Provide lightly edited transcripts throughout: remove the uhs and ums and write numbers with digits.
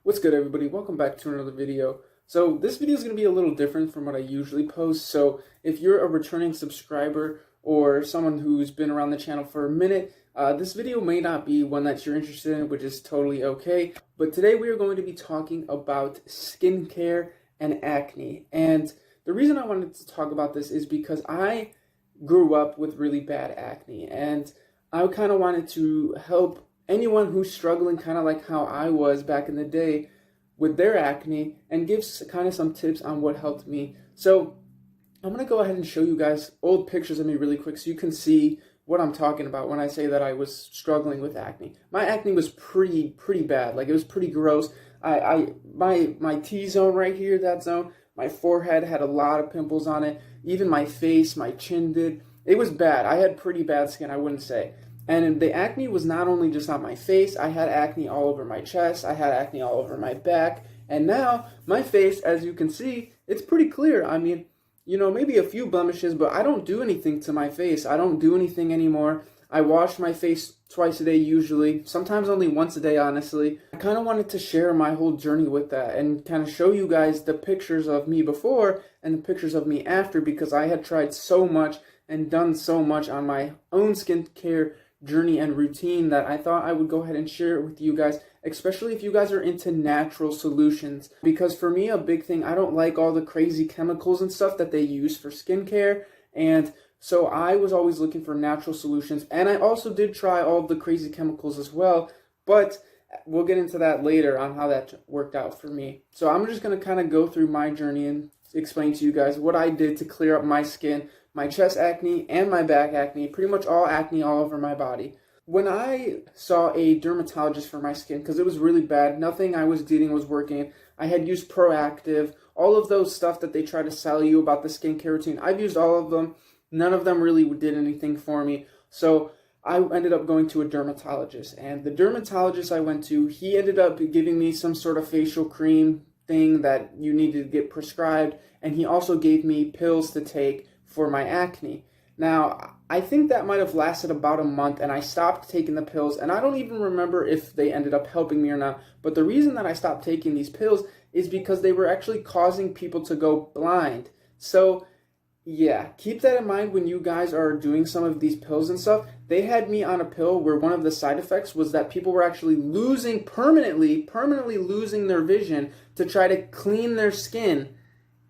What's good, everybody? Welcome back to another video. So this video is going to be a little different from what I usually post. So if you're a returning subscriber or someone who's been around the channel for a minute, this video may not be one that you're interested in, which is totally okay. But today we are going to be talking about skincare and acne. And the reason I wanted to talk about this is because I grew up with really bad acne, and I kind of wanted to help anyone who's struggling, kind of like how I was back in the day with their acne, and give kind of some tips on what helped me. So I'm going to go ahead and show you guys old pictures of me really quick so you can see what I'm talking about when I say that I was struggling with acne. My acne was pretty bad. Like, it was pretty gross. My T-zone right here, that zone, my forehead had a lot of pimples on it. Even my face, my chin did. It was bad. I had pretty bad skin, I wouldn't say. And the acne was not only just on my face, I had acne all over my chest, I had acne all over my back, and now my face, as you can see, it's pretty clear. I mean, you know, maybe a few blemishes, but I don't do anything to my face. I don't do anything anymore. I wash my face twice a day usually, sometimes only once a day, honestly. I kind of wanted to share my whole journey with that and kind of show you guys the pictures of me before and the pictures of me after, because I had tried so much and done so much on my own skincare journey and routine that I thought I would go ahead and share it with you guys, especially if you guys are into natural solutions. Because for me, a big thing, I don't like all the crazy chemicals and stuff that they use for skincare, and so I was always looking for natural solutions. And I also did try all of the crazy chemicals as well, but we'll get into that later on how that worked out for me. So I'm just going to kind of go through my journey and explain to you guys what I did to clear up my skin, my chest acne and my back acne, pretty much all acne all over my body. When I saw a dermatologist for my skin, because it was really bad, nothing I was dealing was working. I had used Proactive, all of those stuff that they try to sell you about the skincare routine. I've used all of them. None of them really did anything for me. So I ended up going to a dermatologist. And the dermatologist I went to, he ended up giving me some sort of facial cream thing that you needed to get prescribed. And he also gave me pills to take for my acne. Now, I think that might have lasted about a month, and I stopped taking the pills, and I don't even remember if they ended up helping me or not. But the reason that I stopped taking these pills is because they were actually causing people to go blind. So yeah, keep that in mind when you guys are doing some of these pills and stuff. They had me on a pill where one of the side effects was that people were actually losing permanently losing their vision to try to clean their skin,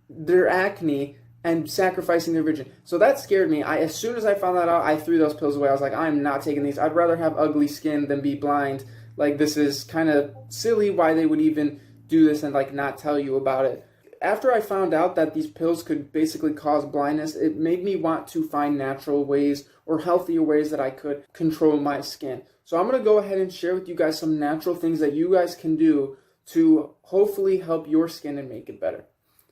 their acne, and sacrificing their vision. So that scared me. As soon as I found that out, I threw those pills away. I was like, I'm not taking these. I'd rather have ugly skin than be blind. Like, this is kind of silly why they would even do this and like not tell you about it. After I found out that these pills could basically cause blindness, it made me want to find natural ways or healthier ways that I could control my skin. So I'm going to go ahead and share with you guys some natural things that you guys can do to hopefully help your skin and make it better.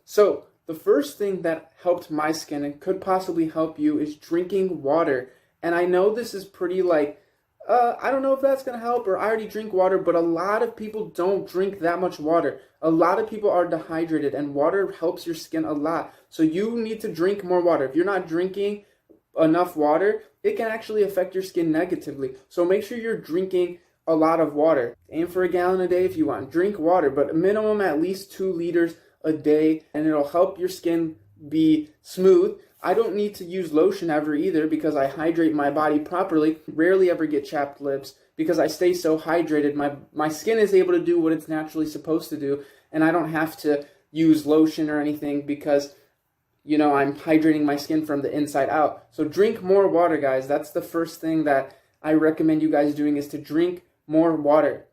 So the first thing that helped my skin and could possibly help you is drinking water. And I know this is pretty like, I don't know if that's going to help, or I already drink water, but a lot of people don't drink that much water. A lot of people are dehydrated, and water helps your skin a lot. So you need to drink more water. If you're not drinking enough water, it can actually affect your skin negatively. So make sure you're drinking a lot of water. Aim for a gallon a day if you want. Drink water, but a minimum at least 2 liters a day, and it'll help your skin be smooth. I don't need to use lotion ever either because I hydrate my body properly. Rarely ever get chapped lips because I stay so hydrated. My skin is able to do what it's naturally supposed to do, and I don't have to use lotion or anything because, you know, I'm hydrating my skin from the inside out. So drink more water, guys. That's the first thing that I recommend you guys doing, is to drink more water.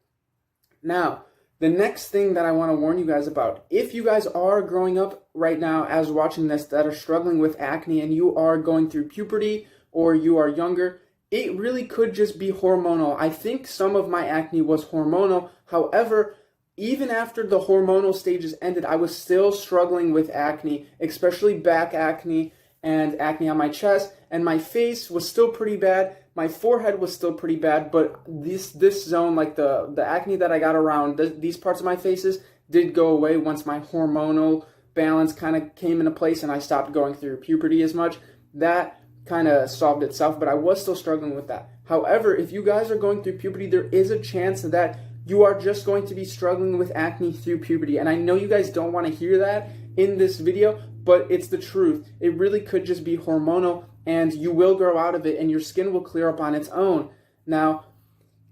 Now, the next thing that I want to warn you guys about, if you guys are growing up right now as watching this that are struggling with acne and you are going through puberty or you are younger, it really could just be hormonal. I think some of my acne was hormonal. However, even after the hormonal stages ended, I was still struggling with acne, especially back acne and acne on my chest, and my face was still pretty bad. My forehead was still pretty bad, but this zone, like the acne that I got around these parts of my faces, did go away once my hormonal balance kind of came into place and I stopped going through puberty as much. That kind of solved itself, but I was still struggling with that. However, if you guys are going through puberty, there is a chance that you are just going to be struggling with acne through puberty. And I know you guys don't want to hear that in this video, but it's the truth. It really could just be hormonal, and you will grow out of it and your skin will clear up on its own. Now,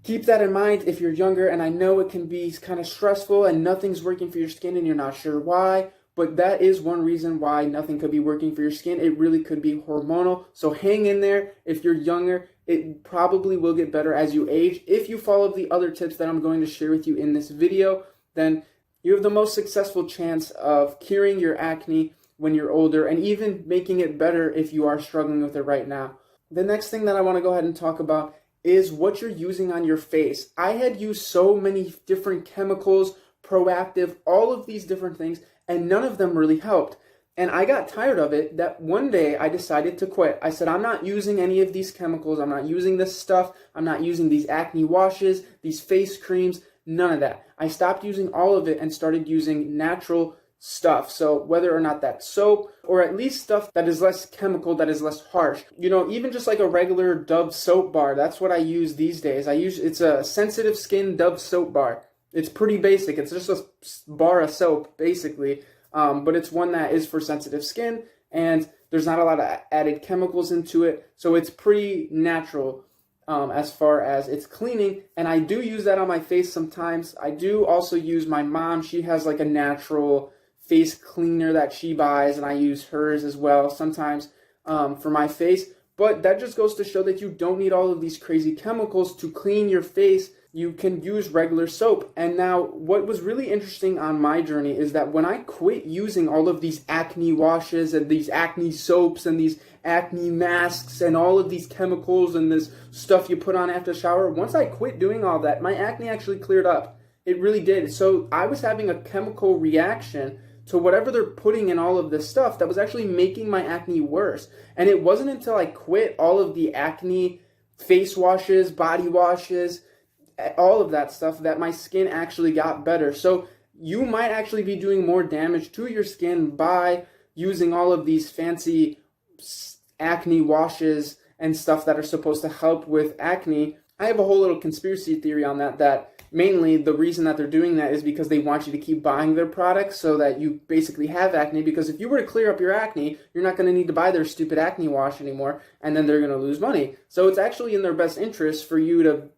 keep that in mind if you're younger, and I know it can be kind of stressful and nothing's working for your skin and you're not sure why, but that is one reason why nothing could be working for your skin. It really could be hormonal. So hang in there. If you're younger, it probably will get better as you age. If you follow the other tips that I'm going to share with you in this video, then you have the most successful chance of curing your acne when you're older, and even making it better if you are struggling with it right now. The next thing that I want to go ahead and talk about is what you're using on your face. I had used so many different chemicals, Proactive, all of these different things, and none of them really helped. And I got tired of it that one day I decided to quit. I said, I'm not using any of these chemicals. I'm not using this stuff. I'm not using these acne washes, these face creams, none of that. I stopped using all of it and started using natural stuff. So whether or not that's soap, or at least stuff that is less chemical, that is less harsh. You know, even just like a regular Dove soap bar, that's what I use these days. It's a sensitive skin Dove soap bar. It's pretty basic. It's just a bar of soap, basically. But it's one that is for sensitive skin, and there's not a lot of added chemicals into it. So it's pretty natural as far as its cleaning. And I do use that on my face sometimes. I do also use my mom. She has like a natural face cleaner that she buys, and I use hers as well sometimes for my face. But that just goes to show that you don't need all of these crazy chemicals to clean your face. You can use regular soap. And now what was really interesting on my journey is that when I quit using all of these acne washes and these acne soaps and these acne masks and all of these chemicals and this stuff you put on after the shower, once I quit doing all that, my acne actually cleared up. It really did. So I was having a chemical reaction to whatever they're putting in all of this stuff that was actually making my acne worse. And it wasn't until I quit all of the acne face washes, body washes, all of that stuff, that my skin actually got better. So you might actually be doing more damage to your skin by using all of these fancy acne washes and stuff that are supposed to help with acne. I have a whole little conspiracy theory on that mainly the reason that they're doing that is because they want you to keep buying their products so that you basically have acne. Because if you were to clear up your acne, you're not going to need to buy their stupid acne wash anymore, and then they're going to lose money. So it's actually in their best interest for you to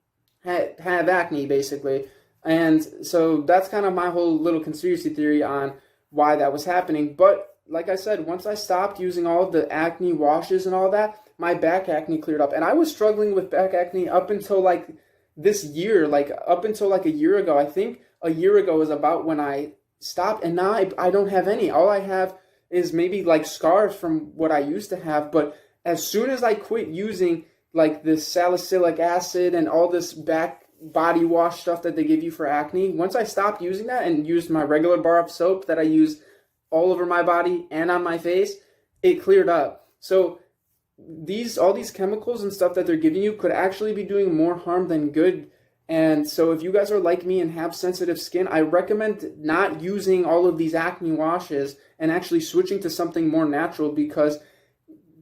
have acne, basically. And so that's kind of my whole little conspiracy theory on why that was happening. But like I said, once I stopped using all of the acne washes and all that, my back acne cleared up. And I was struggling with back acne up until like this year, up until a year ago. I think a year ago is about when I stopped, and now I don't have any. All I have is maybe like scars from what I used to have. But as soon as I quit using like this salicylic acid and all this back body wash stuff that they give you for acne, once I stopped using that and used my regular bar of soap that I use all over my body and on my face, it cleared up. So all these chemicals and stuff that they're giving you could actually be doing more harm than good. And so if you guys are like me and have sensitive skin, I recommend not using all of these acne washes and actually switching to something more natural, because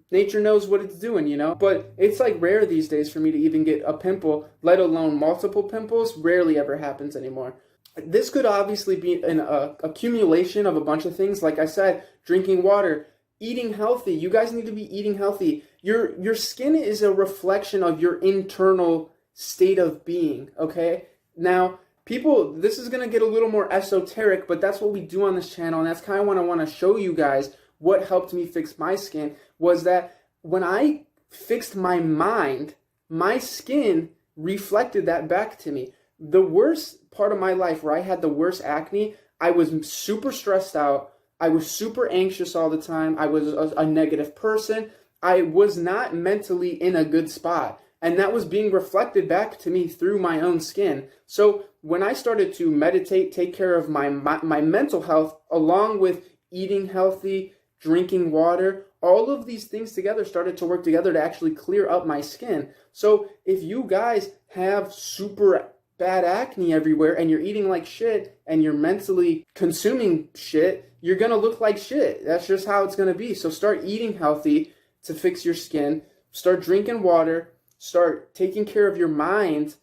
nature knows what it's doing, you know? But it's like rare these days for me to even get a pimple, let alone multiple pimples. Rarely ever happens anymore. This could obviously be an accumulation of a bunch of things. Like I said, drinking water, eating healthy. You guys need to be eating healthy. Your skin is a reflection of your internal state of being, okay? Now, people, this is going to get a little more esoteric, but that's what we do on this channel, and that's kind of what I want to show you guys. What helped me fix my skin was that when I fixed my mind, my skin reflected that back to me. The worst part of my life, where I had the worst acne, I was super stressed out. I was super anxious all the time. I was a negative person. I was not mentally in a good spot. And that was being reflected back to me through my own skin. So when I started to meditate, take care of my mental health, along with eating healthy, drinking water, all of these things together started to work together to actually clear up my skin. So if you guys have super bad acne everywhere and you're eating like shit and you're mentally consuming shit, you're going to look like shit. That's just how it's going to be. So start eating healthy to fix your skin. Start drinking water. Start taking care of your mind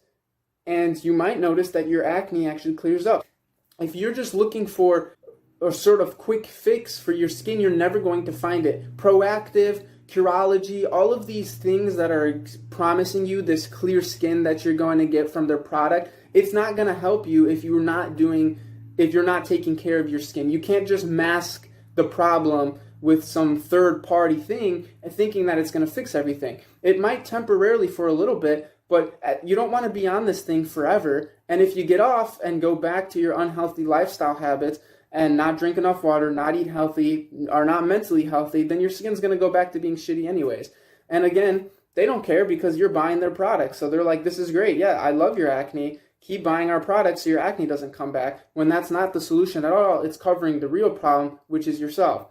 and you might notice that your acne actually clears up. If you're just looking for a sort of quick fix for your skin, you're never going to find it. Proactive, Curology, all of these things that are promising you this clear skin that you're going to get from their product, it's not going to help you if you're not taking care of your skin. You can't just mask the problem with some third-party thing and thinking that it's going to fix everything. It might temporarily for a little bit, but you don't want to be on this thing forever. And if you get off and go back to your unhealthy lifestyle habits and not drink enough water, not eat healthy, or not mentally healthy, then your skin's going to go back to being shitty anyways. And again, they don't care because you're buying their products. So they're like, this is great. Yeah, I love your acne. Keep buying our products so your acne doesn't come back. When that's not the solution at all, it's covering the real problem, which is yourself,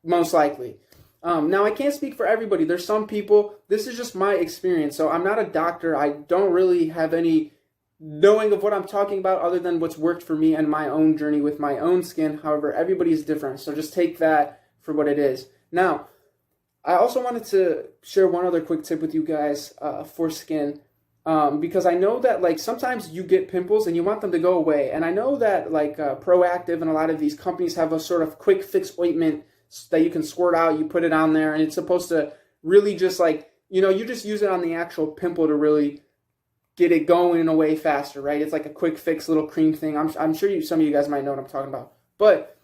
most likely. Now, I can't speak for everybody. There's some people, this is just my experience. So I'm not a doctor. I don't really have any knowing of what I'm talking about other than what's worked for me and my own journey with my own skin. However, everybody's different. So just take that for what it is. Now, I also wanted to share one other quick tip with you guys for skin. Because I know that like sometimes you get pimples and you want them to go away. And I know that like Proactive and a lot of these companies have a sort of quick fix ointment that you can squirt out, you put it on there, and it's supposed to really just like, you just use it on the actual pimple to really get it going away faster, right? It's like a quick fix little cream thing. I'm sure some of you guys might know what I'm talking about. But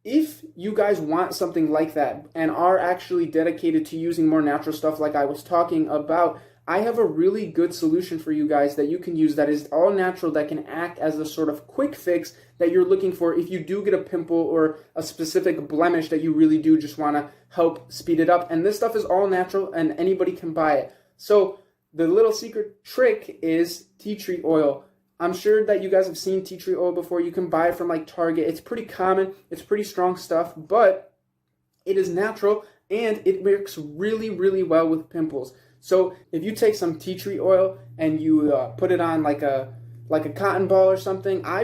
if you guys want something like that and are actually dedicated to using more natural stuff like I was talking about, I have a really good solution for you guys that you can use that is all natural, that can act as a sort of quick fix that you're looking for if you do get a pimple or a specific blemish that you really do just want to help speed it up. And this stuff is all natural and anybody can buy it. So the little secret trick is tea tree oil. I'm sure that you guys have seen tea tree oil before. You can buy it from like Target. It's pretty common. It's pretty strong stuff, but it is natural and it works really, really well with pimples. So if you take some tea tree oil and you put it on like a cotton ball or something, I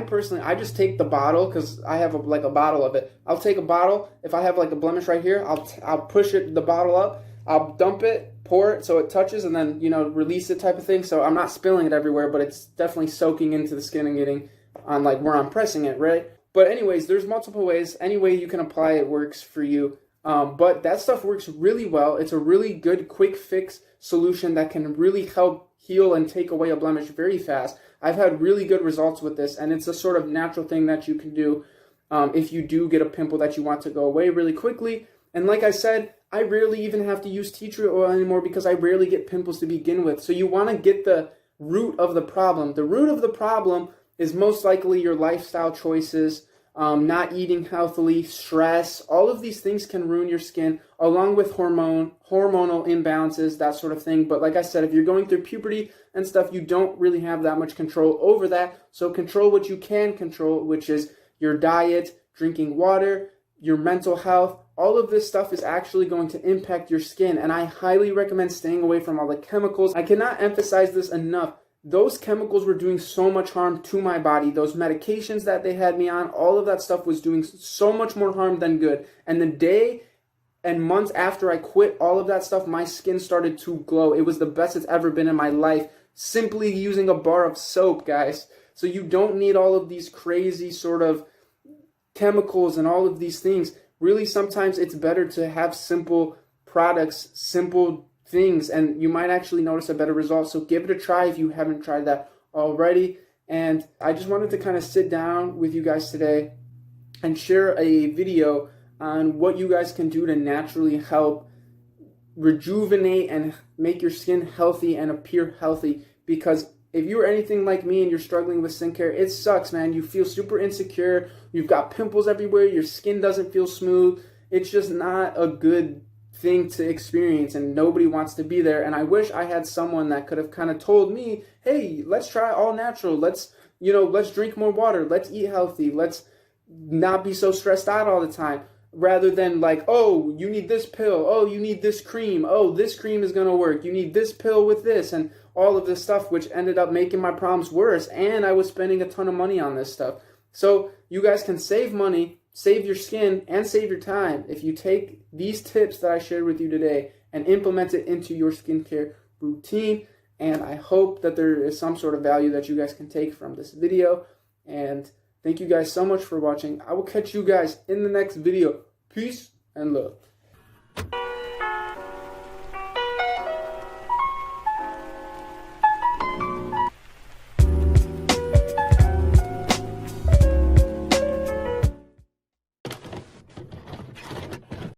just take the bottle because I have like a bottle of it. I'll take a bottle. If I have like a blemish right here, I'll push the bottle up. I'll dump it, pour it so it touches, and then release it type of thing. So I'm not spilling it everywhere, but it's definitely soaking into the skin and getting on like where I'm pressing it, right? But anyways, there's multiple ways. Any way you can apply it works for you. But that stuff works really well. It's a really good quick fix solution that can really help heal and take away a blemish very fast. I've had really good results with this, and it's a sort of natural thing that you can do if you do get a pimple that you want to go away really quickly. And like I said, I rarely even have to use tea tree oil anymore because I rarely get pimples to begin with. So you want to get the root of the problem. The root of the problem is most likely your lifestyle choices, not eating healthily, stress. All of these things can ruin your skin, along with hormonal imbalances, that sort of thing. But like I said, if you're going through puberty and stuff, you don't really have that much control over that. So control what you can control, which is your diet, drinking water, your mental health. All of this stuff is actually going to impact your skin, and I highly recommend staying away from all the chemicals. I cannot emphasize this enough. Those chemicals were doing so much harm to my body. Those medications that they had me on, all of that stuff was doing so much more harm than good. And the day and months after I quit all of that stuff, my skin started to glow. It was the best it's ever been in my life, simply using a bar of soap, guys. So you don't need all of these crazy sort of chemicals and all of these things. Really, sometimes it's better to have simple products, simple things, and you might actually notice a better result. So give it a try if you haven't tried that already. And I just wanted to kind of sit down with you guys today and share a video on what you guys can do to naturally help rejuvenate and make your skin healthy and appear healthy. Because if you're anything like me and you're struggling with skincare, it sucks, man. You feel super insecure. You've got pimples everywhere. Your skin doesn't feel smooth. It's just not a good thing to experience, and nobody wants to be there. And I wish I had someone that could have kind of told me, hey, let's try all natural. Let's drink more water. Let's eat healthy. Let's not be so stressed out all the time. Rather than like, oh, you need this pill. Oh, you need this cream. Oh, this cream is going to work. You need this pill with this. And all of this stuff, which ended up making my problems worse. And I was spending a ton of money on this stuff. So you guys can save money, save your skin, and save your time if you take these tips that I shared with you today and implement it into your skincare routine. And I hope that there is some sort of value that you guys can take from this video. And thank you guys so much for watching. I will catch you guys in the next video. Peace and love.